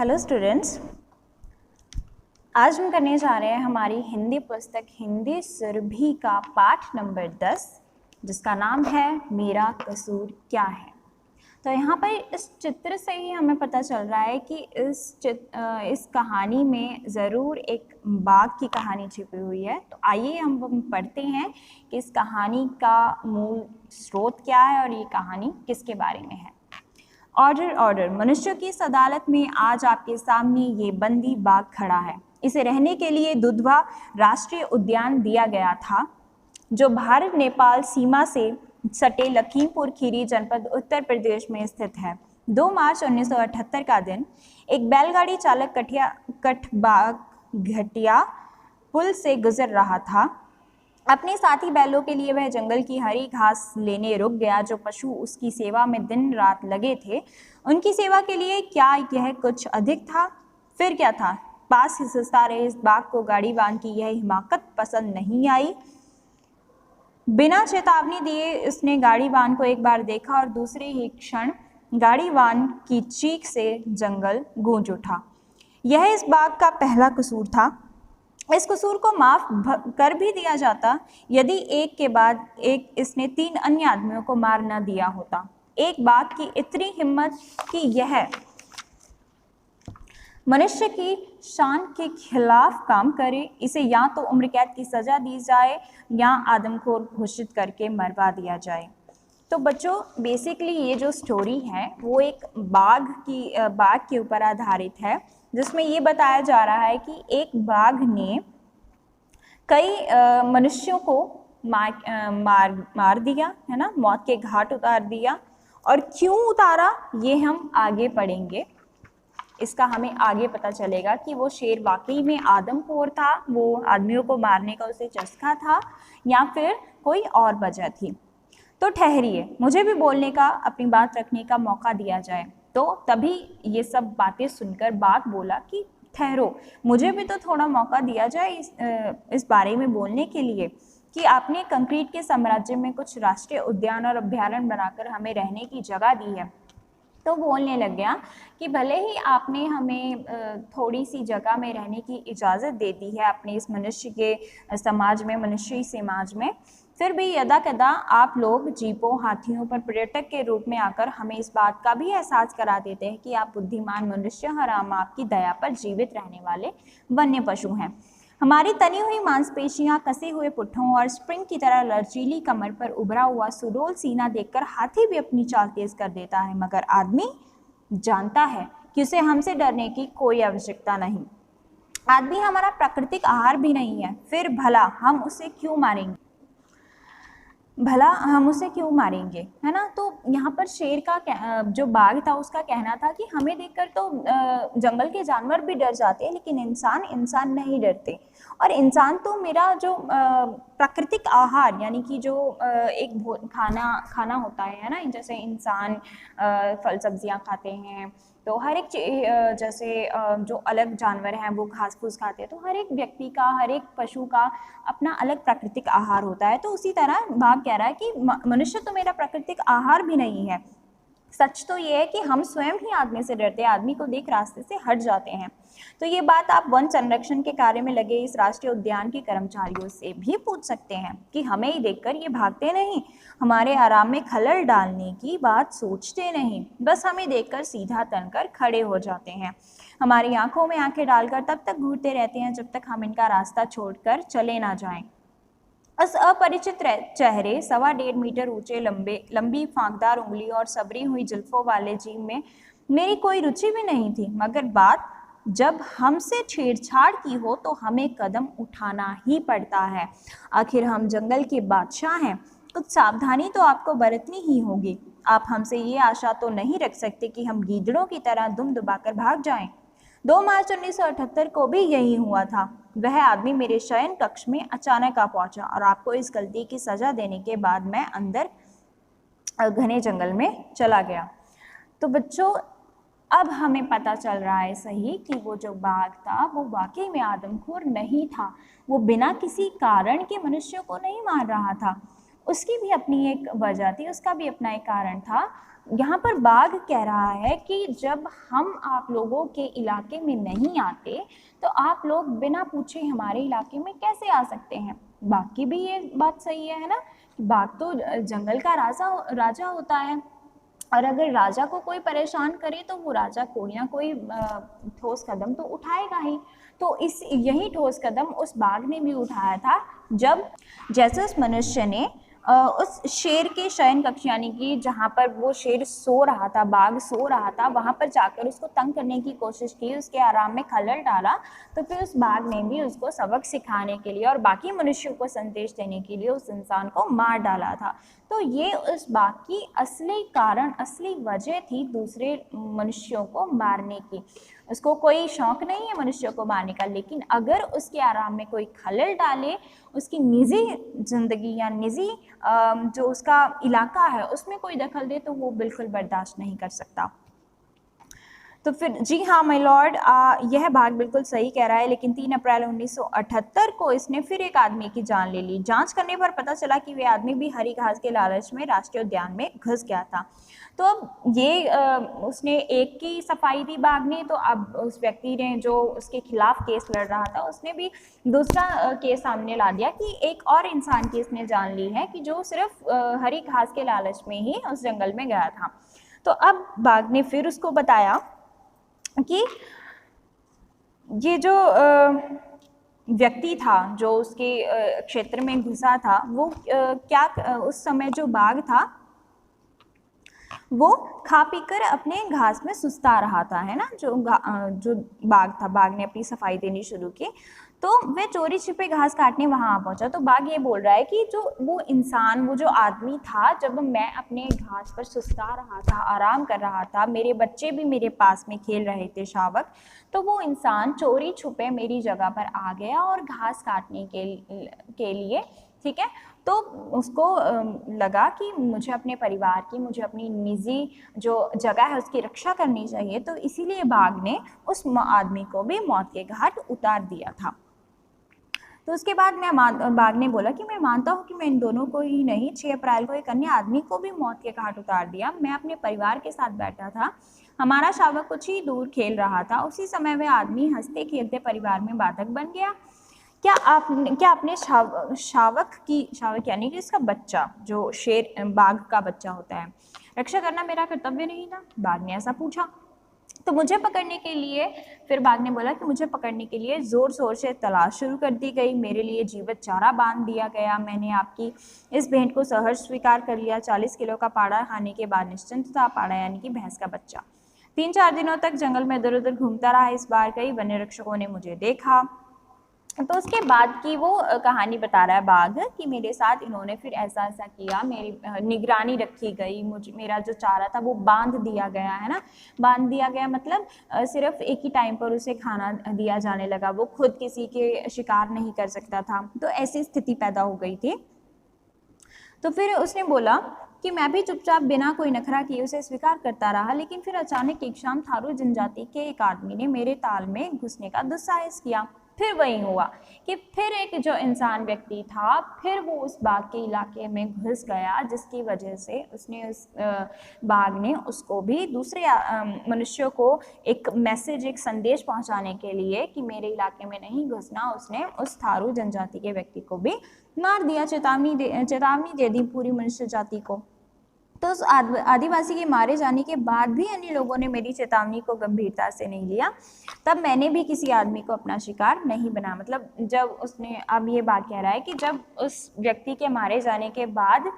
Hello students, आज हम करने जा रहे हैं हमारी हिंदी पुस्तक हिंदी सुरभि का पाठ नंबर 10, जिसका नाम है मेरा कसूर क्या है। तो यहाँ पर इस चित्र से ही हमें पता चल रहा है कि इस कहानी में ज़रूर एक बाघ की कहानी छिपी हुई है। तो आइए हम पढ़ते हैं कि इस कहानी का मूल स्रोत क्या है और ये कहानी किसके बारे में है। ऑर्डर ऑर्डर, मनुष्यों की इस अदालत में आज आपके सामने ये बंदी बाघ खड़ा है। इसे रहने के लिए दुधवा राष्ट्रीय उद्यान दिया गया था, जो भारत नेपाल सीमा से सटे लखीमपुर खीरी जनपद उत्तर प्रदेश में स्थित है। 2 मार्च 1978 का दिन एक बैलगाड़ी चालक कठबाग घटिया पुल से गुजर रहा था। अपने साथी बैलों के लिए वह जंगल की हरी घास लेने रुक गया, जो पशु उसकी सेवा में दिन रात लगे थे। उनकी सेवा के लिए क्या यह कुछ अधिक था? फिर क्या था? पास ही सुस्ता रहे इस बाघ को गाड़ीवान की यह हिमाकत पसंद नहीं आई। बिना चेतावनी दिए उसने गाड़ीवान को एक बार देखा और दूसरे ही क्षण गाड़ीवान की चीख से जंगल गूंज उठा। यह इस बाघ का पहला कसूर था। इस कसूर को माफ कर भी दिया जाता यदि एक के बाद एक इसने 3 अन्य आदमियों को मार न दिया होता। एक बाघ की इतनी हिम्मत कि यह मनुष्य की शान के खिलाफ काम करे, इसे या तो उम्र कैद की सजा दी जाए या आदमखोर घोषित करके मरवा दिया जाए। तो बच्चों, बेसिकली ये जो स्टोरी है वो एक बाघ के ऊपर आधारित है, जिसमें ये बताया जा रहा है कि एक बाघ ने कई मनुष्यों को मार दिया, है ना, मौत के घाट उतार दिया। और क्यों उतारा ये हम आगे पढ़ेंगे। इसका हमें आगे पता चलेगा कि वो शेर वाकई में आदमखोर था, वो आदमियों को मारने का उसे चस्का था, या फिर कोई और वजह थी। तो ठहरिए, मुझे भी बोलने का, अपनी बात रखने का मौका दिया जाए। तो तभी ये सब बातें सुनकर बाघ बोला कि ठहरो, मुझे भी तो थोड़ा मौका दिया जाए इस बारे में बोलने के लिए कि आपने कंक्रीट के साम्राज्य में कुछ राष्ट्रीय उद्यान और अभ्यारण्य बनाकर हमें रहने की जगह दी है। तो बोलने लग गया कि भले ही आपने हमें थोड़ी सी जगह में रहने की इजाज़त दे दी है अपने इस मनुष्य के समाज में, मनुष्य समाज में, फिर भी यदा कदा आप लोग जीपों, हाथियों पर पर्यटक के रूप में आकर हमें इस बात का भी एहसास करा देते हैं कि आप बुद्धिमान मनुष्य और हम आपकी दया पर जीवित रहने वाले वन्य पशु हैं। हमारी तनी हुई मांसपेशियां, कसे हुए पुट्ठों और स्प्रिंग की तरह लचीली कमर पर उभरा हुआ सुडौल सीना देखकर हाथी भी अपनी चाल तेज कर देता है, मगर आदमी जानता है कि उसे हमसे डरने की कोई आवश्यकता नहीं। आदमी हमारा प्राकृतिक आहार भी नहीं है, फिर भला हम उसे क्यों मारेंगे, है ना। तो यहाँ पर शेर का जो बाघ था उसका कहना था कि हमें देखकर तो जंगल के जानवर भी डर जाते हैं, लेकिन इंसान नहीं डरते। और इंसान तो मेरा जो प्राकृतिक आहार, यानी कि जो एक खाना होता है ना, जैसे इंसान फल सब्जियां खाते हैं, तो हर एक जैसे जो अलग जानवर हैं वो घास फूस खाते हैं, तो हर एक व्यक्ति का, हर एक पशु का अपना अलग प्राकृतिक आहार होता है। तो उसी तरह बाघ कह रहा है कि मनुष्य तो मेरा प्राकृतिक आहार भी नहीं है। सच तो ये है कि हम स्वयं ही आदमी से डरते हैं, आदमी को देख रास्ते से हट जाते हैं। तो ये बात आप वन संरक्षण के कार्य में लगे इस राष्ट्रीय उद्यान के कर्मचारियों से भी पूछ सकते हैं कि हमें ही देखकर ये भागते नहीं, हमारे आराम में खलल डालने की बात सोचते नहीं, बस हमें देखकर सीधा तनकर खड़े हो जाते हैं, हमारी आंखों में आंखें डालकर तब तक घूरते रहते हैं जब तक हम इनका रास्ता छोड़कर चले ना जाएं। उस अपरिचित चेहरे, 1.25 मीटर ऊंचे, लंबी फांकदार उंगली और सबरी हुई जुल्फों वाले जीव में मेरी कोई रुचि भी नहीं थी, मगर बात जब हमसे छेड़छाड़ की हो तो हमें कदम उठाना ही पड़ता है। आखिर हम जंगल के बादशाह हैं, कुछ सावधानी तो आपको बरतनी ही होगी। आप हमसे ये आशा तो नहीं रख सकते कि हम गीदड़ों की तरह दुम दबाकर भाग जाएं। 2 मार्च 1978 को भी यही हुआ था। वह आदमी मेरे शयन कक्ष में अचानक आ पहुंचा और आपको इस गलती की सजा देने के बाद मैं अंदर घने जंगल में चला गया। तो बच्चों, अब हमें पता चल रहा है सही कि वो जो बाघ था वो वाकई में आदमखोर नहीं था। वो बिना किसी कारण के मनुष्यों को नहीं मार रहा था, उसकी भी अपनी एक वजह थी, उसका भी अपना एक कारण था। यहाँ पर बाघ कह रहा है कि जब हम आप लोगों के इलाके में नहीं आते तो आप लोग बिना पूछे हमारे इलाके में कैसे आ सकते हैं। बाघ की भी ये बात सही है ना, बाघ तो जंगल का राजा होता है, और अगर राजा को कोई परेशान करे तो वो राजा कोई ना कोई ठोस कदम तो उठाएगा ही। तो इस यही ठोस कदम उस बाघ ने भी उठाया था, जब जैसे उस मनुष्य ने उस शेर के शयन कक्ष यानी कि जहाँ पर वो शेर सो रहा था, बाघ सो रहा था, वहाँ पर जाकर उसको तंग करने की कोशिश की, उसके आराम में खलल डाला, तो फिर उस बाघ ने भी उसको सबक सिखाने के लिए और बाकी मनुष्यों को संदेश देने के लिए उस इंसान को मार डाला था। तो ये उस बाघ की असली कारण, असली वजह थी दूसरे मनुष्यों को मारने की। उसको कोई शौक नहीं है मनुष्यों को मारने का, लेकिन अगर उसके आराम में कोई खलल डाले, उसकी निजी जिंदगी या निजी जो उसका इलाका है उसमें कोई दखल दे, तो वो बिल्कुल बर्दाश्त नहीं कर सकता। तो फिर जी हाँ माय लॉर्ड, यह भाग बिल्कुल सही कह रहा है, लेकिन 3 अप्रैल 1978 को इसने फिर एक आदमी की जान ले ली। जांच करने पर पता चला कि वह आदमी भी हरी घास के लालच में राष्ट्रीय उद्यान में घुस गया था। तो अब ये उसने एक की सफाई दी बाघ ने, तो अब उस व्यक्ति ने जो उसके खिलाफ केस लड़ रहा था उसने भी दूसरा केस सामने ला दिया कि एक और इंसान की इसने जान ली है कि जो सिर्फ हरी घास के लालच में ही उस जंगल में गया था। तो अब बाघ ने फिर उसको बताया कि ये जो व्यक्ति था जो उसके क्षेत्र में घुसा था, वो क्या उस समय जो बाघ था वो खा पीकर अपने घास में सुस्ता रहा था, है ना। जो बाघ था, बाघ ने अपनी सफाई देनी शुरू की, तो वह चोरी छिपे घास काटने वहां आ पहुंचा। तो बाघ ये बोल रहा है कि जो वो इंसान, वो जो आदमी था, जब मैं अपने घास पर सुस्ता रहा था, आराम कर रहा था, मेरे बच्चे भी मेरे पास में खेल रहे थे शावक, तो वो इंसान चोरी छुपे मेरी जगह पर आ गया और घास काटने के लिए, ठीक है। तो उसको लगा कि मुझे अपने परिवार की, मुझे अपनी निजी जो जगह है उसकी रक्षा करनी चाहिए, तो इसीलिए बाघ ने उस आदमी को भी मौत के घाट उतार दिया था। तो उसके बाद बाघ ने बोला कि मैं मानता हूँ कि मैं इन दोनों को ही नहीं, 6 अप्रैल को एक अन्य आदमी को भी मौत के घाट उतार दिया। मैं अपने परिवार के साथ बैठा था, हमारा शावक कुछ ही दूर खेल रहा था, उसी समय वह आदमी हंसते खेलते परिवार में बाधक बन गया। क्या आपने शावक यानी कि इसका बच्चा, जो शेर बाघ का बच्चा होता है, रक्षा करना मेरा कर्तव्य नहीं था? बाघ ने ऐसा पूछा। तो मुझे पकड़ने के लिए, फिर बाघ ने बोला कि मुझे पकड़ने के लिए जोर शोर से तलाश शुरू कर दी गई, मेरे लिए जीवित चारा बांध दिया गया, मैंने आपकी इस भेंट को सहर्ष स्वीकार कर लिया। 40 किलो का पाड़ा खाने के बाद निश्चिंत था। पाड़ा यानी कि भैंस का बच्चा 3-4 दिनों तक जंगल में इधर उधर घूमता रहा। इस बार कई वन्य रक्षकों ने मुझे देखा। तो उसके बाद की वो कहानी बता रहा है बाघ कि मेरे साथ इन्होंने फिर ऐसा ऐसा किया, मेरी निगरानी रखी गई, मेरा जो चारा था वो बांध दिया गया, है ना। बांध दिया गया मतलब सिर्फ एक ही टाइम पर उसे खाना दिया जाने लगा, वो खुद किसी के शिकार नहीं कर सकता था। तो ऐसी स्थिति पैदा हो गई थी। तो फिर उसने बोला कि मैं भी चुपचाप बिना कोई नखरा किए उसे स्वीकार करता रहा, लेकिन फिर अचानक एक शाम थारू जनजाति के एक आदमी ने मेरे ताल में घुसने का दुस्साहस किया। फिर वही हुआ कि फिर एक जो इंसान व्यक्ति था, फिर वो उस बाघ के इलाके में घुस गया, जिसकी वजह से उसने उस बाघ ने उसको भी दूसरे मनुष्यों को एक मैसेज, एक संदेश पहुंचाने के लिए कि मेरे इलाके में नहीं घुसना, उसने उस थारू जनजाति के व्यक्ति को भी मार दिया, चेतावनी दे दी पूरी मनुष्य जाति को। तो उस आदिवासी के मारे जाने के बाद भी अन्य लोगों ने मेरी चेतावनी को गंभीरता से नहीं लिया। तब मैंने भी किसी आदमी को अपना शिकार नहीं बना। मतलब जब उसने, अब ये बात कह रहा है कि जब उस व्यक्ति के मारे जाने के बाद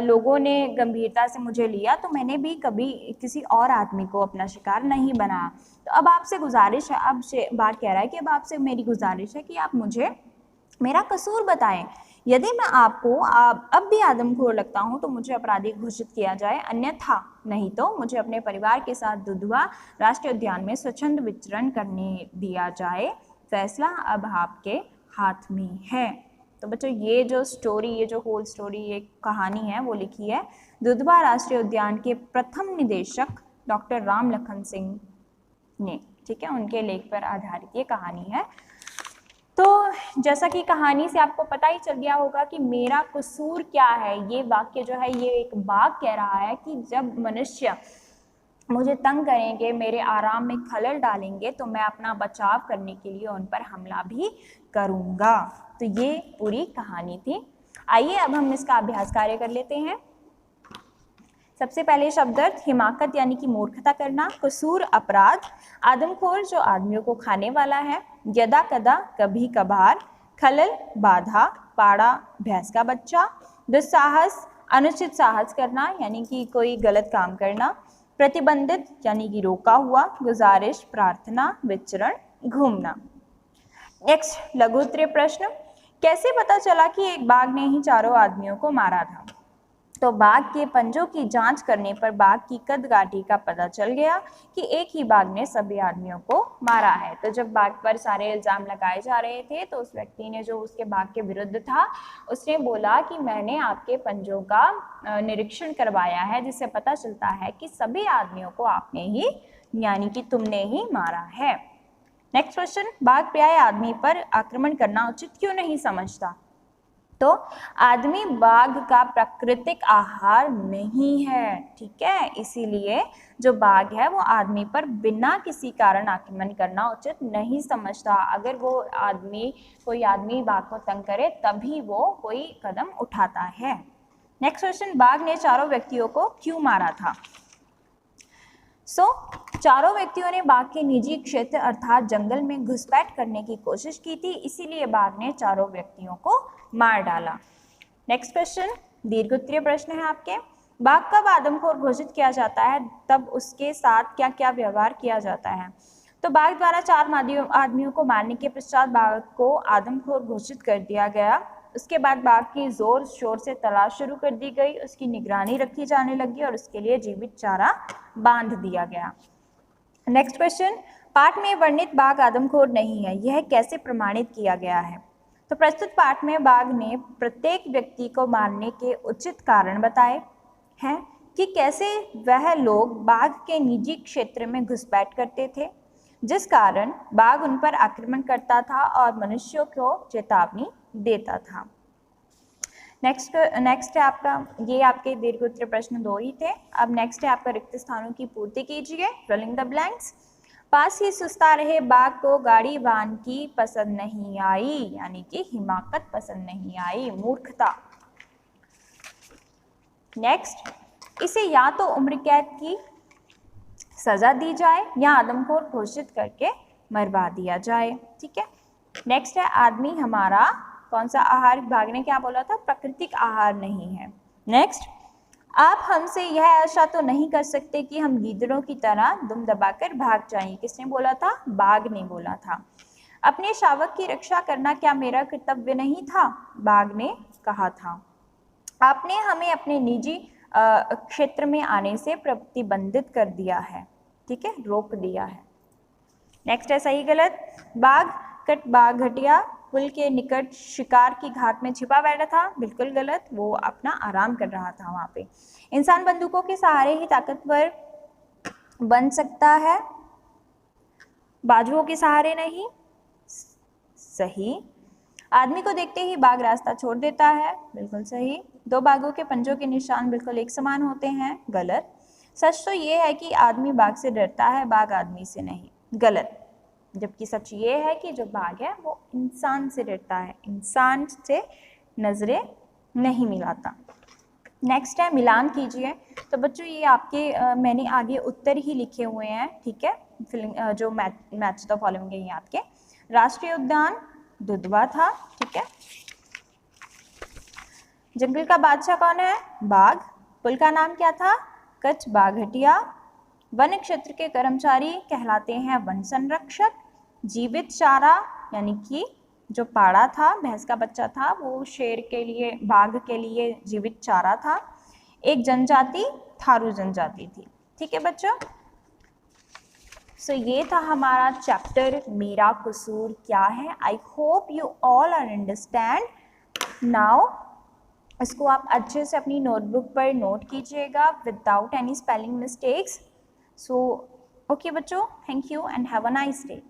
लोगों ने गंभीरता से मुझे लिया, तो मैंने भी कभी किसी और आदमी को अपना शिकार नहीं बनाया। तो अब आपसे गुजारिश है, अब बात कह रहा है कि अब आपसे मेरी गुजारिश है कि आप मुझे मेरा कसूर बताएं। यदि मैं आपको अब भी आदमखोर लगता हूं तो मुझे अपराधी घोषित किया जाए, अन्यथा नहीं तो मुझे अपने परिवार के साथ दुधवा राष्ट्रीय उद्यान में स्वच्छंद विचरण करने दिया जाए। फैसला अब आपके हाथ में है। तो बच्चों, ये जो स्टोरी, ये जो होल स्टोरी, ये कहानी है, वो लिखी है दुधवा राष्ट्रीय उद्यान के प्रथम निदेशक डॉक्टर राम लखन सिंह ने, ठीक है। उनके लेख पर आधारित ये कहानी है। तो जैसा कि कहानी से आपको पता ही चल गया होगा कि मेरा कसूर क्या है, ये वाक्य जो है ये एक बाघ कह रहा है कि जब मनुष्य मुझे तंग करेंगे, मेरे आराम में खलल डालेंगे, तो मैं अपना बचाव करने के लिए उन पर हमला भी करूँगा। तो ये पूरी कहानी थी। आइए अब हम इसका अभ्यास कार्य कर लेते हैं। सबसे पहले शब्द अर्थ, हिमाकत यानी कि मूर्खता करना, कसूर अपराध, आदमखोर जो आदमियों को खाने वाला है, यदा कदा कभी कभार, खलल बाधा, पाड़ा भैंस का बच्चा, दुस्साहस अनुचित साहस करना यानी कि कोई गलत काम करना, प्रतिबंधित यानी कि रोका हुआ, गुजारिश प्रार्थना, विचरण घूमना। नेक्स्ट लघु उत्तरीय प्रश्न, कैसे पता चला कि एक बाघ ने ही चारों आदमियों को मारा था? तो बाघ के पंजों की जांच करने पर बाघ की कदकाठी का पता चल गया कि एक ही बाघ ने सभी आदमियों को मारा है। तो जब बाघ पर सारे इल्जाम लगाए जा रहे थे तो उस व्यक्ति ने जो उसके बाघ के विरुद्ध था उसने बोला कि मैंने आपके पंजों का निरीक्षण करवाया है, जिससे पता चलता है कि सभी आदमियों को आपने ही यानी कि तुमने ही मारा है। नेक्स्ट क्वेश्चन, बाघ प्याये आदमी पर आक्रमण करना उचित क्यों नहीं समझता? तो आदमी बाघ का प्राकृतिक आहार नहीं है, ठीक है, इसीलिए जो बाघ है वो आदमी पर बिना किसी कारण आक्रमण करना उचित नहीं समझता। अगर वो कोई आदमी बाघ को तंग करे तभी वो कोई कदम उठाता है। नेक्स्ट क्वेश्चन, बाघ ने चारों व्यक्तियों को क्यों मारा था? चारों व्यक्तियों ने बाघ के निजी क्षेत्र अर्थात जंगल में घुसपैठ करने की कोशिश की थी, इसीलिए बाघ ने चारों व्यक्तियों को मार डाला। नेक्स्ट क्वेश्चन दीर्घ उत्तरीय प्रश्न है आपके, बाघ कब आदमखोर घोषित किया जाता है, तब उसके साथ क्या क्या व्यवहार किया जाता है? तो बाघ द्वारा 4 आदमियों को मारने के पश्चात बाघ को आदमखोर घोषित कर दिया गया। उसके बाद बाघ की जोर शोर से तलाश शुरू कर दी गई, उसकी निगरानी रखी जाने लगी और उसके लिए जीवित चारा बांध दिया गया। नेक्स्ट क्वेश्चन, पाठ में वर्णित बाघ आदमखोर नहीं है, यह कैसे प्रमाणित किया गया है? तो प्रस्तुत पाठ में बाघ ने प्रत्येक व्यक्ति को मारने के उचित कारण बताए हैं कि कैसे वह लोग बाघ के निजी क्षेत्र में घुसपैठ करते थे, जिस कारण बाघ उन पर आक्रमण करता था और मनुष्यों को चेतावनी देता था। नेक्स्ट है आपका, ये आपके दीर्घ उत्तरीय प्रश्न 2 ही थे। अब नेक्स्ट है आपका रिक्त स्थानों की पूर्ति कीजिए, फिलिंग द ब्लैंक्स। पास ही सुस्ता रहे बाघ को गाड़ी वाहन की पसंद नहीं आई, यानी कि हिमाकत पसंद नहीं आई, मूर्खता। नेक्स्ट, इसे या तो उम्र कैद की सजा दी जाए या आदमखोर घोषित करके मरवा दिया जाए, ठीक है। नेक्स्ट है आदमी हमारा कौन सा आहार, बाघ ने क्या बोला था, प्राकृतिक आहार नहीं है। नेक्स्ट, आप हमसे यह आशा तो नहीं कर सकते कि हम गीदड़ों की तरह दुम दबाकर भाग जाएं, किसने बोला था, बाघ ने बोला था। अपने शावक की रक्षा करना क्या मेरा कर्तव्य नहीं था, बाघ ने कहा था। आपने हमें अपने निजी क्षेत्र में आने से प्रतिबंधित कर दिया है, ठीक है, रोक दिया है। नेक्स्ट है सही गलत, बाघ घटिया पुल के निकट शिकार की घात में छिपा बैठा था, बिल्कुल गलत, वो अपना आराम कर रहा था वहां पे। इंसान बंदूकों के सहारे ही ताकतवर बन सकता है, बाजुओं के सहारे नहीं, सही। आदमी को देखते ही बाघ रास्ता छोड़ देता है, बिल्कुल सही। 2 बाघों के पंजों के निशान बिल्कुल एक समान होते हैं, गलत। सच तो ये है कि आदमी बाघ से डरता है, बाघ आदमी से नहीं, गलत। जबकि सच ये है कि जो बाघ है वो इंसान से डरता है, इंसान से नजरें नहीं मिलाता। नेक्स्ट है मिलान कीजिए। तो बच्चों ये आपके मैंने आगे उत्तर ही लिखे हुए हैं, ठीक है, जो मैच द फॉलोइंग है ये आपके। राष्ट्रीय उद्यान दुधवा था, ठीक है। जंगल का बादशाह कौन है, बाघ। पुल का नाम क्या था, कच्छ बाघटिया। वन क्षेत्र के कर्मचारी कहलाते हैं वन संरक्षक। जीवित चारा यानी कि जो पाड़ा था, भैंस का बच्चा था, वो शेर के लिए, बाघ के लिए जीवित चारा था। एक जनजाति थारू जनजाति थी, ठीक है बच्चों। सो ये था हमारा चैप्टर मेरा कसूर क्या है। I hope you all are understand now. इसको आप अच्छे से अपनी नोटबुक पर नोट कीजिएगा without any spelling mistakes. So okay बच्चों, thank you and have a nice day.